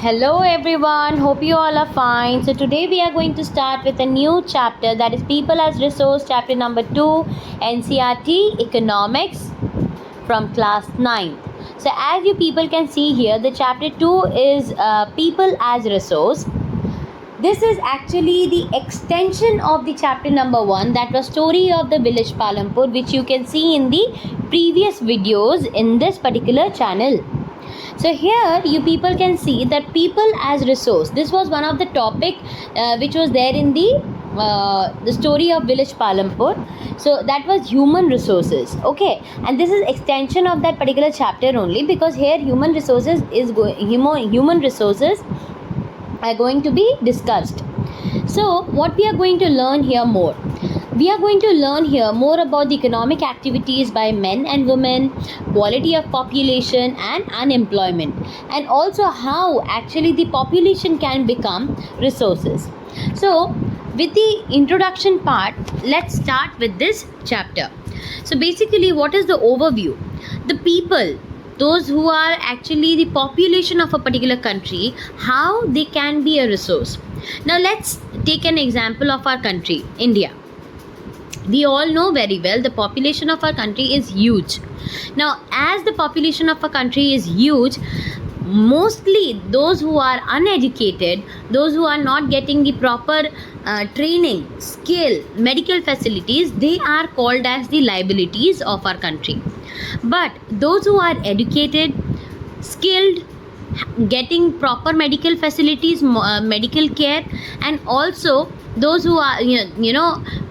Hello everyone, hope you all are fine. So today we are going to start with a new chapter, that is People as Resource, chapter number 2, Ncert Economics, from class 9th. So as you people can see here, the chapter 2 is People as Resource. This is actually the extension of the chapter number 1, that was Story of the Village Palampur, which you can see in the previous videos in this particular channel. So here you people can see that people as resource, this was one of the topic which was there in the story of village Palampur. So that was human resources, okay, and this is extension of that particular chapter only, because here human resources are going to be discussed. So what we are going to learn here more, we are going to learn here more about the economic activities by men and women, quality of population and unemployment, and also how actually the population can become resources. So with the introduction part, let's start with this chapter. So basically, what is the overview? The people, those who are actually the population of a particular country, how they can be a resource. Now let's take an example of our country, India. We all know very well the population of our country is huge. Now, as the population of a country is huge, mostly those who are uneducated, those who are not getting the proper training, skill, medical facilities, they are called as the liabilities of our country. But those who are educated, skilled, getting proper medical facilities, medical care, and also those who are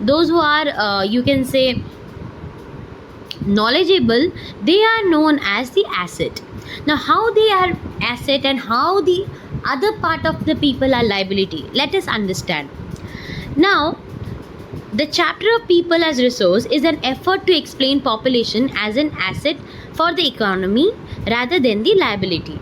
those who are you can say knowledgeable, they are known as the asset. Now how they are asset and how the other part of the people are liability, let us understand. Now the chapter of people as resource is an effort to explain population as an asset for the economy rather than the liability.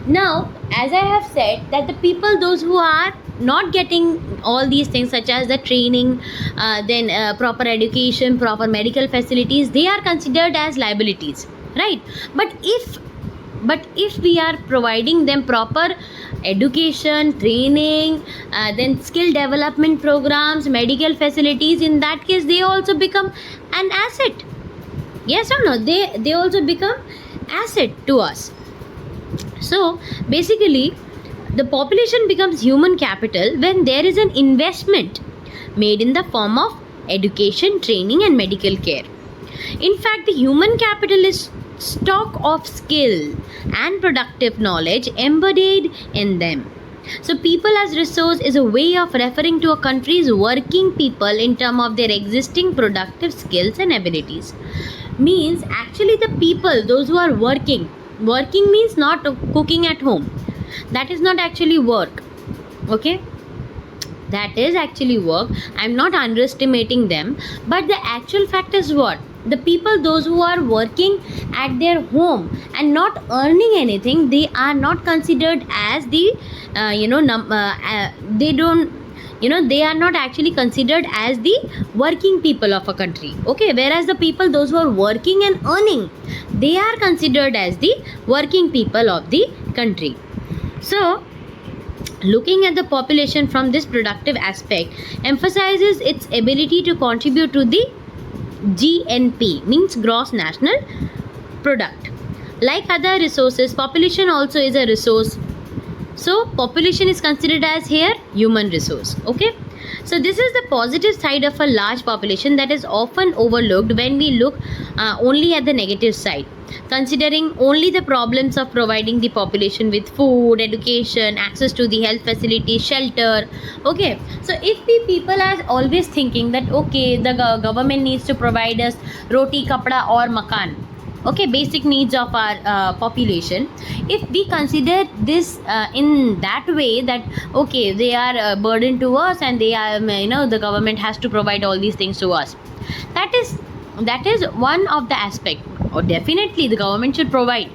Now, as I have said, that the people, those who are not getting all these things such as the training, then proper education, proper medical facilities, they are considered as liabilities, right? But if we are providing them proper education, training, then skill development programs, medical facilities, in that case they also become an asset. Yes or no? They also become asset to us. So basically, the population becomes human capital when there is an investment made in the form of education, training and medical care. In fact, the human capital is stock of skill and productive knowledge embodied in them. So people as resource is a way of referring to a country's working people in terms of their existing productive skills and abilities. Means actually the people, those who are working means not cooking at home. That is not actually work, okay, that is actually work. I'm not underestimating them, but the actual fact is what, the people, those who are working at their home and not earning anything, they are not considered as the they are not actually considered as the working people of a country, okay, whereas the people, those who are working and earning, they are considered as the working people of the country. So looking at the population from this productive aspect emphasizes its ability to contribute to the GNP, means gross national product. Like other resources, population also is a resource. So population is considered as here human resource, okay. So this is the positive side of a large population that is often overlooked when we look only at the negative side, considering only the problems of providing the population with food, education, access to the health facilities, shelter, okay. So if we people are always thinking that okay, the government needs to provide us roti, kapda or makan, okay, basic needs of our population, if we consider this in that way, that okay, they are a burden to us and they are the government has to provide all these things to us, that is one of the aspect, or definitely the government should provide.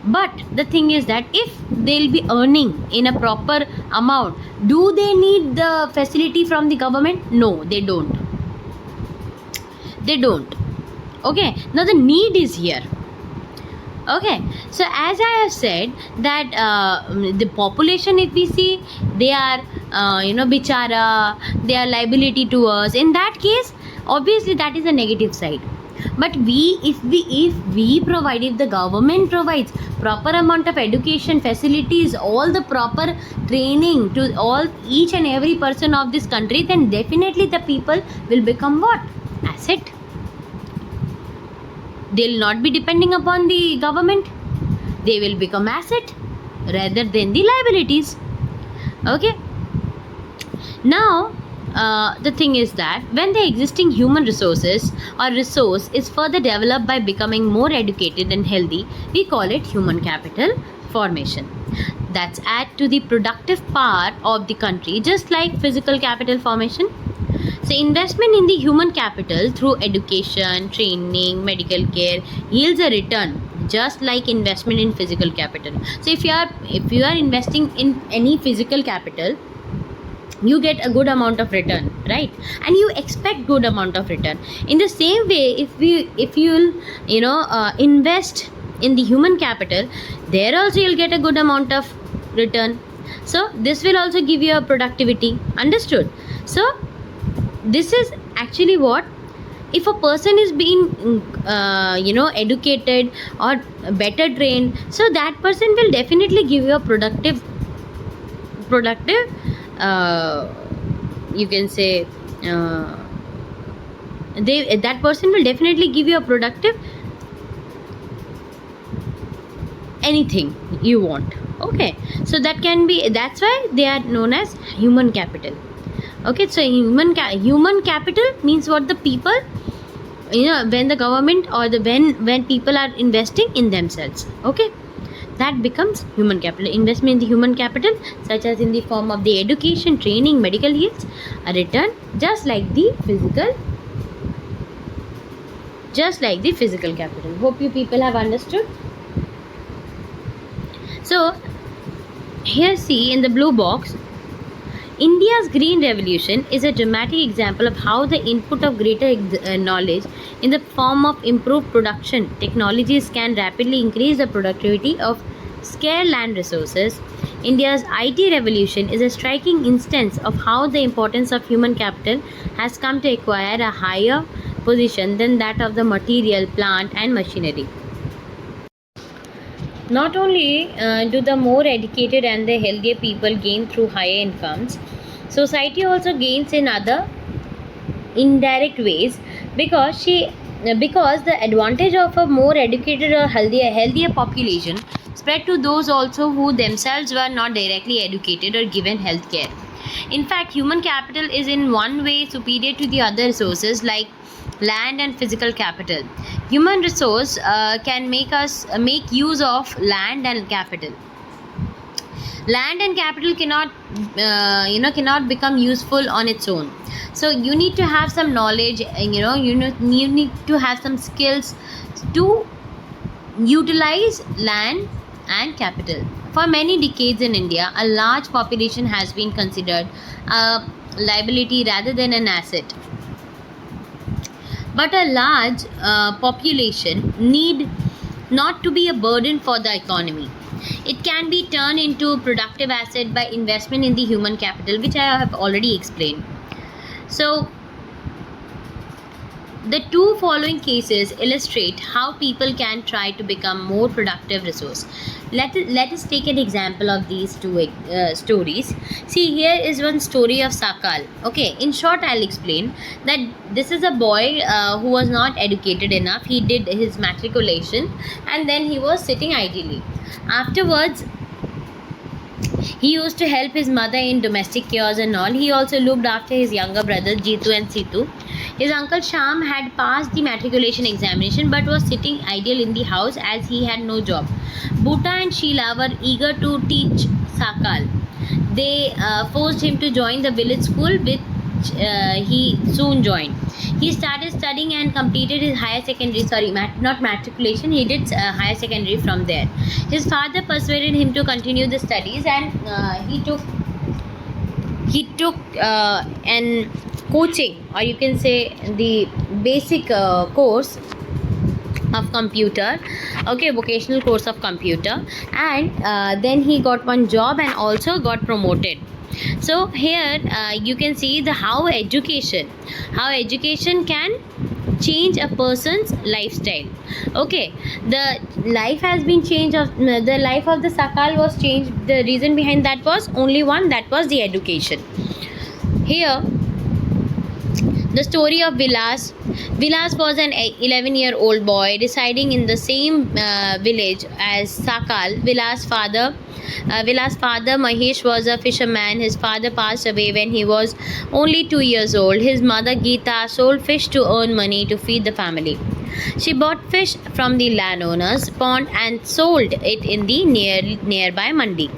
But the thing is that if they'll be earning in a proper amount, do they need the facility from the government? No, they don't. Okay, now the need is here. Okay, so as I have said that the population, if we see, they are bichara, they are liability to us. In that case, obviously that is a negative side. But if we provide, if the government provides proper amount of education facilities, all the proper training to all each and every person of this country, then definitely the people will become what? Asset. They'll not be depending upon the government. They will become asset rather than the liabilities. Okay. Now, the thing is that when the existing human resources or resource is further developed by becoming more educated and healthy, we call it human capital formation. That's add to the productive power of the country, just like physical capital formation. So investment in the human capital through education, training, medical care yields a return, just like investment in physical capital. So if you are investing in any physical capital, you get a good amount of return, right? And you expect good amount of return. In the same way, if you'll invest in the human capital, there also you'll get a good amount of return. So this will also give you a productivity. Understood? So this is actually what, if a person is being educated or better trained, so that person will definitely give you a productive you can say that person will definitely give you a productive anything you want. Okay, so that's why they are known as human capital. Okay, so human capital means what? The people, when the government or when people are investing in themselves. Okay, that becomes human capital. Investment in the human capital, such as in the form of the education, training, medical, yields a return, just like the physical capital. Hope you people have understood. So here, see in the blue box, India's Green Revolution is a dramatic example of how the input of greater knowledge in the form of improved production technologies can rapidly increase the productivity of scarce land resources. India's IT revolution is a striking instance of how the importance of human capital has come to acquire a higher position than that of the material, plant, and machinery. Not only do the more educated and the healthier people gain through higher incomes, society also gains in other indirect ways, because the advantage of a more educated or healthier population spread to those also who themselves were not directly educated or given health care. In fact, human capital is in one way superior to the other resources like land and physical capital. Human resource can make use of land and capital. Land and capital cannot become useful on its own. So you need to have some knowledge, you need to have some skills to utilize land and capital. For many decades in India, a large population has been considered a liability rather than an asset. But a large population need not to be a burden for the economy. It can be turned into productive asset by investment in the human capital, which I have already explained. So the two following cases illustrate how people can try to become more productive resource. Let us take an example of these two stories. See, here is one story of Sakal. Okay, in short, I'll explain that this is a boy who was not educated enough. He did his matriculation and then he was sitting idly. Afterwards, he used to help his mother in domestic chores and all. He also looked after his younger brothers Jitu and Situ. His uncle Sham had passed the matriculation examination but was sitting idle in the house as he had no job. Bhuta and Sheila were eager to teach Sakal. They forced him to join the village school, which he soon joined. He started studying and completed his higher secondary, not matriculation, he did higher secondary from there. His father persuaded him to continue the studies, and he took an coaching, or you can say the basic course of computer, okay, vocational course of computer, and then he got one job and also got promoted. So here you can see the how education can change a person's lifestyle. Okay, the life has been changed of the life of the Sakal was changed. The reason behind that was only one, that was the education. Here the story of Vilas. Vilas was an 11-year-old boy residing in the same village as Sakal. Vilas' father Mahesh was a fisherman. His father passed away when he was only 2 years old. His mother Geeta sold fish to earn money to feed the family. She bought fish from the landowner's pond and sold it in the nearby mandi.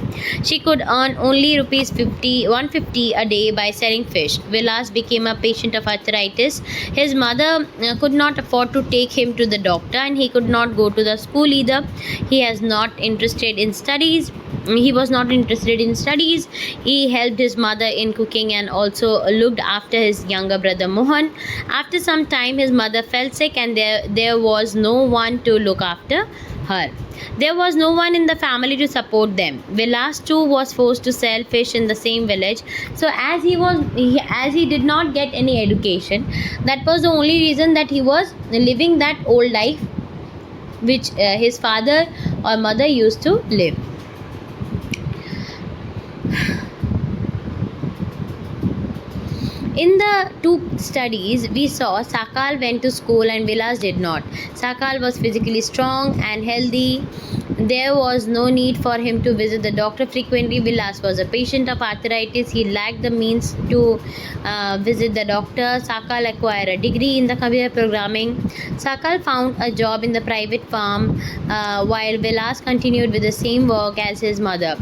She could earn only rupees 150 a day by selling fish. Vilas became a patient of arthritis. His mother could not afford to take him to the doctor, and he could not go to the school either. He was not interested in studies. He helped his mother in cooking and also looked after his younger brother Mohan. After some time, his mother fell sick, and there was no one to look after her. There was no one in the family to support them. Vilas too was forced to sell fish in the same village. So as he did not get any education, that was the only reason that he was living that old life which his father or mother used to live. In the two studies, we saw Sakal went to school and Vilas did not. Sakal was physically strong and healthy. There was no need for him to visit the doctor frequently. Vilas was a patient of arthritis. He lacked the means to visit the doctor. Sakal acquired a degree in the computer programming. Sakal found a job in the private farm while Vilas continued with the same work as his mother.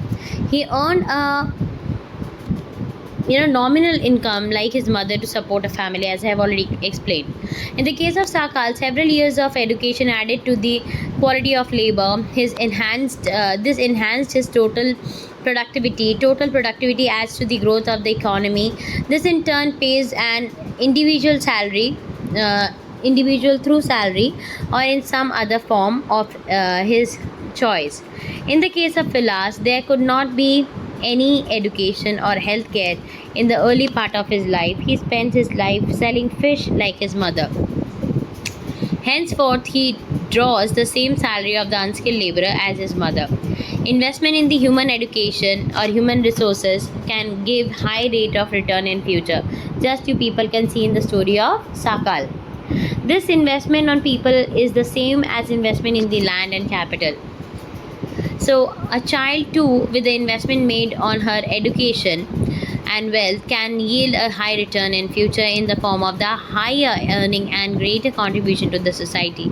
He earned a nominal income like his mother to support a family, as I have already explained. In the case of Sakal, several years of education added to the quality of labor. This enhanced his total productivity. Total productivity adds to the growth of the economy. This in turn pays an individual through salary or in some other form of his choice. In the case of Vilas, there could not be any education or healthcare in the early part of his life. He spent his life selling fish like his mother. Henceforth, he draws the same salary of the unskilled laborer as his mother. Investment in the human education or human resources can give high rate of return in future. Just you people can see in the story of Sakal. This investment on people is the same as investment in the land and capital. So a child too, with the investment made on her education and wealth, can yield a high return in future in the form of the higher earning and greater contribution to the society.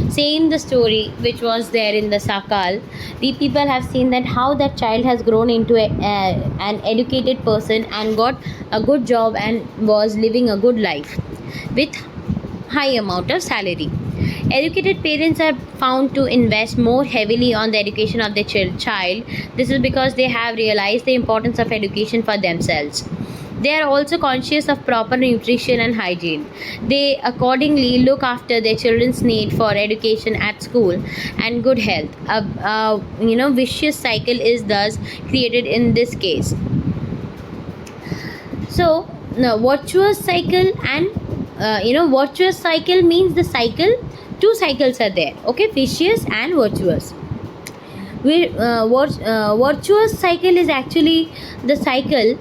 Same the story which was there in the Sakal. The people have seen that how that child has grown into an educated person and got a good job and was living a good life with high amount of salary. Educated parents are found to invest more heavily on the education of their child. This is because they have realized the importance of education for themselves. They are also conscious of proper nutrition and hygiene. They accordingly look after their children's need for education at school and good health. A vicious cycle is thus created in this case. So, virtuous cycle and virtuous cycle means the cycle. Two cycles are there, okay, vicious and virtuous. Virtuous cycle is actually the cycle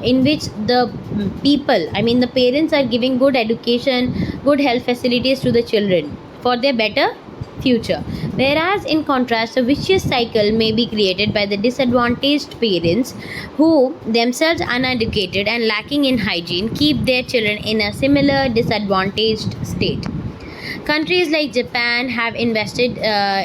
in which the parents are giving good education, good health facilities to the children for their better future. Whereas in contrast, a vicious cycle may be created by the disadvantaged parents who themselves uneducated and lacking in hygiene keep their children in a similar disadvantaged state. Countries like Japan have invested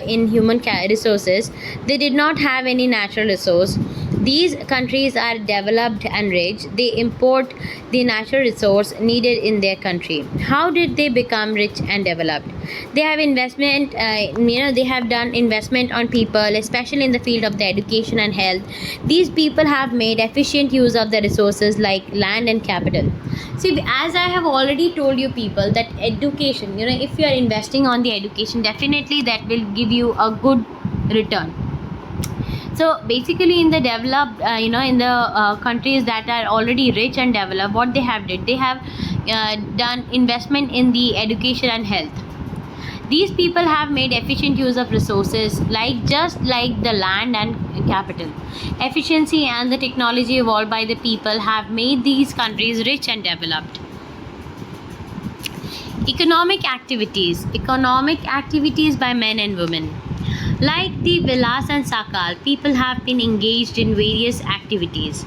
in human resources. They did not have any natural resource. These countries are developed and rich. They import the natural resource needed in their country. How did they become rich and developed? They have investment. They have done investment on people, especially in the field of the education and health. These people have made efficient use of the resources like land and capital. See, as I have already told you people that education, if you you are investing on the education, definitely that will give you a good return. So basically in the developed in the countries that are already rich and developed, what they have did, they have done investment in the education and health. These people have made efficient use of resources, like just like the land and capital. Efficiency and the technology evolved by the people have made these countries rich and developed. Economic activities by men and women. Like the Vilas and Sakal, people have been engaged in various activities.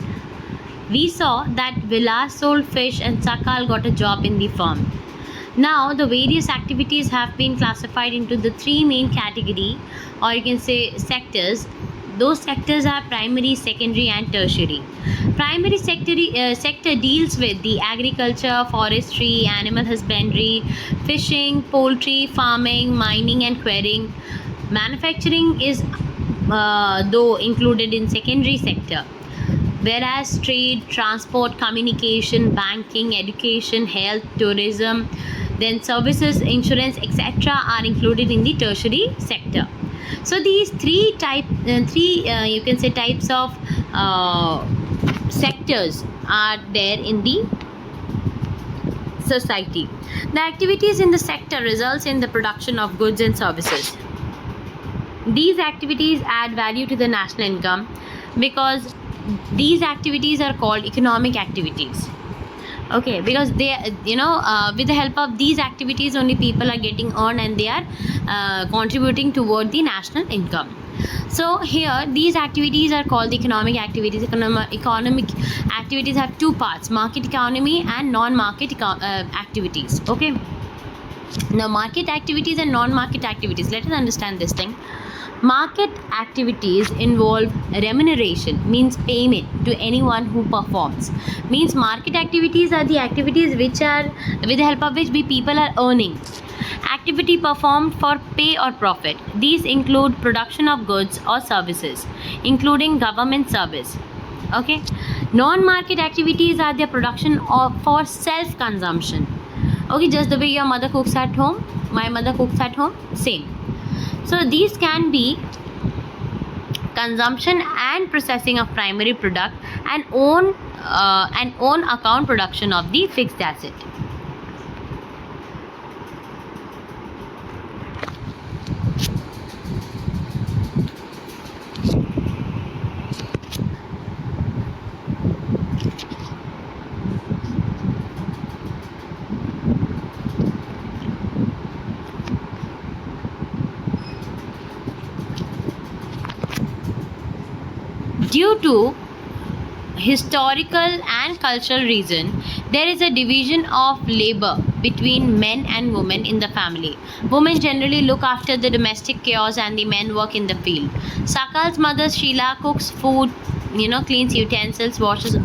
We saw that Vilas sold fish and Sakal got a job in the firm. Now, the various activities have been classified into the three main category, or you can say sectors. Those sectors are primary, secondary, and tertiary. Primary sector deals with the agriculture, forestry, animal husbandry, fishing, poultry, farming, mining, and quarrying. Manufacturing is though included in secondary sector, whereas trade, transport, communication, banking, education, health, tourism, then services, insurance, etc. are included in the tertiary sector. So these you can say types of sectors are there in the society. The activities in the sector results in the production of goods and services. These activities add value to the national income because these activities are called economic activities. Okay, because they with the help of these activities only people are getting earned and they are contributing toward the national income. So here these activities are called the economic activities. Economic activities have two parts: market economy and non-market activities. Okay, now market activities and non-market activities, let us understand this thing. Market activities involve remuneration, means payment to anyone who performs. Means market activities are the activities which are with the help of which people are earning. Activity performed for pay or profit. These include production of goods or services, including government service. Okay. Non-market activities are the production for self-consumption. Okay, just the way your mother cooks at home, my mother cooks at home, same. So these can be consumption and processing of primary product and own account production of the fixed asset. Due to historical and cultural reason, there is a division of labor between men and women in the family. Women generally look after the domestic chores and the men work in the field. Sakal's mother Sheila cooks food, cleans utensils, washes,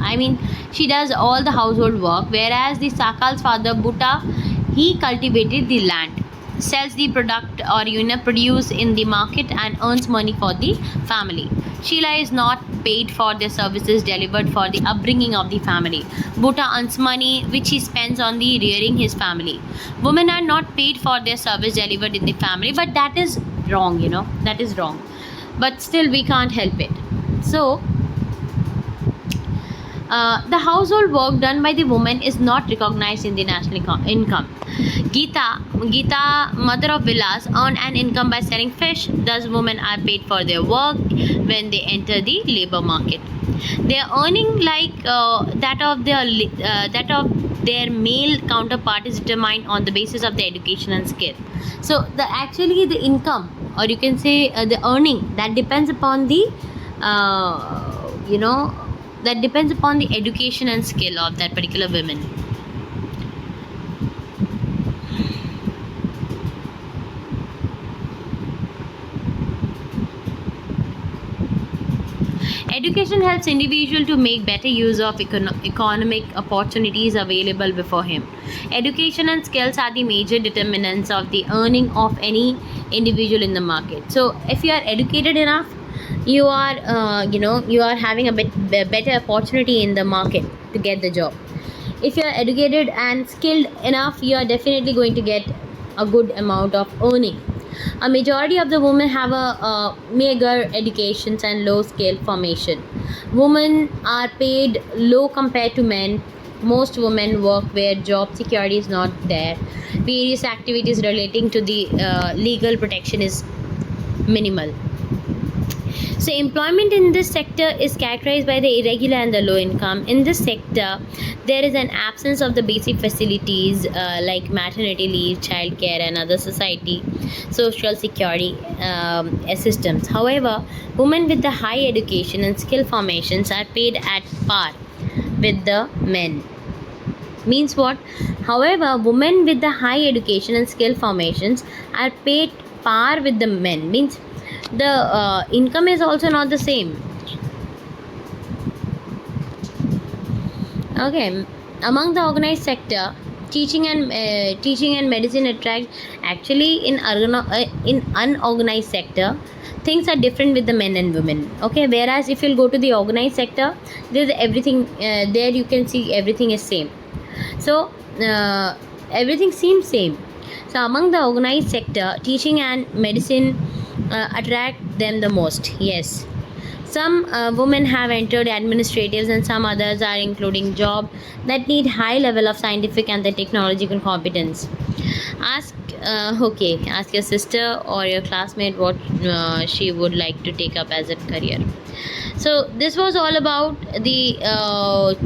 she does all the household work, whereas the Sakal's father Butta, he cultivated the land, sells the product or produce in the market and earns money for the family. Sheila is not paid for the services delivered for the upbringing of the family. Butta earns money which he spends on the rearing his family. Women are not paid for their service delivered in the family, but that is wrong, that is wrong. But still we can't help it. So the household work done by the woman is not recognized in the national income. Geeta, mother of Vilas, earned an income by selling fish. Thus, women are paid for their work when they enter the labor market. Their earning, like that of their male counterpart, is determined on the basis of their education and skill. So, the income, or you can say the earning, that depends upon the that depends upon the education and skill of that particular woman. Education helps individual to make better use of economic opportunities available before him. Education and skills are the major determinants of the earning of any individual in the market. So if you are educated enough, you are you are having a better opportunity in the market to get the job. If you are educated and skilled enough, you are definitely going to get a good amount of earning. A majority of the women have a meager educations and low skill formation. Women are paid low compared to men. Most women work where job security is not there. Various activities relating to the legal protection is minimal. So employment in this sector is characterized by the irregular and the low income. In this sector, there is an absence of the basic facilities like maternity leave, childcare, and other society, social security systems. However, women with the high education and skill formations are paid at par with the men. Means what? However, women with the high education and skill formations are paid par with the men. Means the income is also not the same. Okay, among the organized sector, teaching and medicine attract. Actually, in unorganized sector, things are different with the men and women. Okay, whereas if you'll go to the organized sector, there's everything there. You can see everything is same. So everything seems same. So among the organized sector, teaching and medicine attract them the most. Yes, some women have entered administratives, and some others are including job that need high level of scientific and the technological competence. Ask your sister or your classmate what she would like to take up as a career. So this was all about the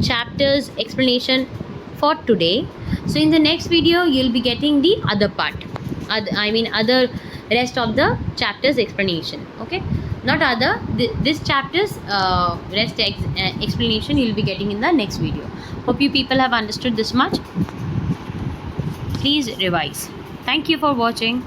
chapters explanation for today. So in the next video you'll be getting the other part, other rest of the chapters explanation. Okay, not other, this chapters explanation you'll be getting in the next video. Hope you people have understood this much. Please revise. Thank you for watching.